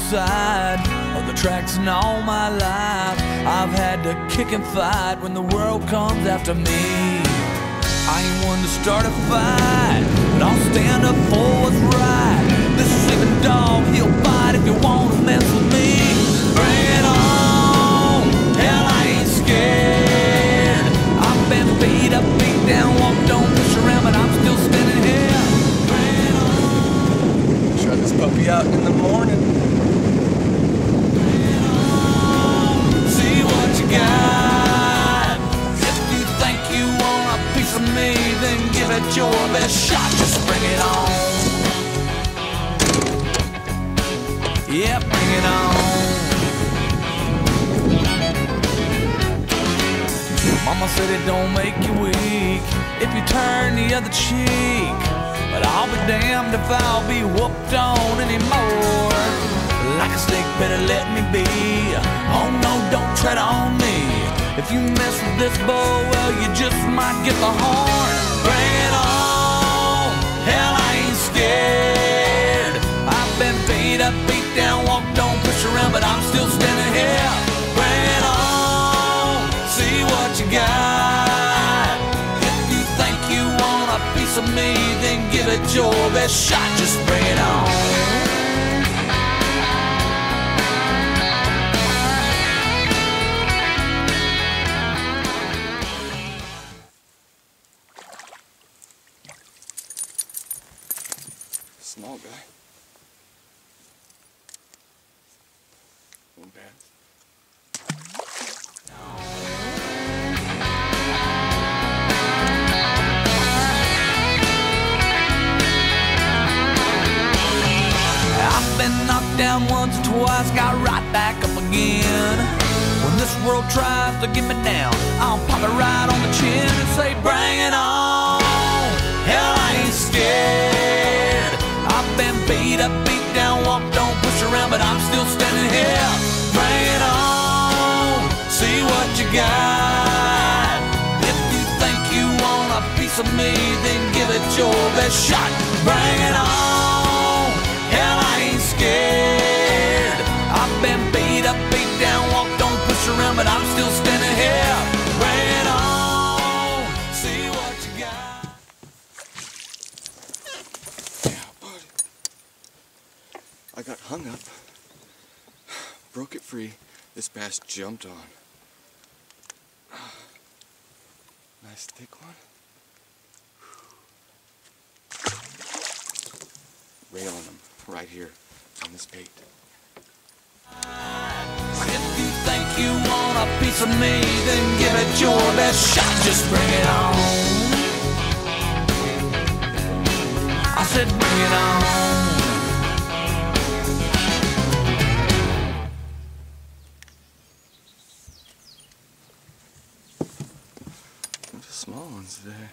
side of the tracks, and all my life I've had to kick and fight when the world comes after me. I ain't one to start a fight, but I'll stand up for what's right. This sleeping dog, he'll bite if you want to mess with me. Bring it on, hell I ain't scared. I've been beat up, beat down, walked on, pushed around, but I'm still standing here. Bring it on. Try this puppy out in the morning. Bring it on, see what you got. If you think you want a piece of me, then give it your best shot. Just bring it on. Yeah, bring it on. Mama said it don't make you weak if you turn the other cheek, but I'll be damned if I'll be whooped on anymore. Like a snake, better let me be. Oh no, don't tread on me. If you mess with this boy, well, you just might get the horn. Bring it on, hell I ain't scared. I've been beat up, beat down, walked on, pushed around, but I'm still standing here. Bring it on, see what you got. If you think you want a piece of me, then give it your best shot. Just bring it on. Small guy. Not bad. I've been knocked down once or twice, got right back up again. When this world tries to get me down, I'll pop it right on the chin and say, bring it on. Hell, I ain't scared. I've been beat up, beat down, walked on, pushed around, but I'm still standing here. Bring it on, see what you got. If you think you want a piece of me, then give it your best shot. Bring it on, hell I ain't scared. I've been beat up, beat down, walked on, pushed around, but I'm still standing here. Bring it on, see what you got. I got hung up, broke it free, this bass jumped on. Nice thick one. Railing them right here on this bait. If you think you want a piece of me, then give it your best shot. Just bring it on. I said bring it on. Small ones there.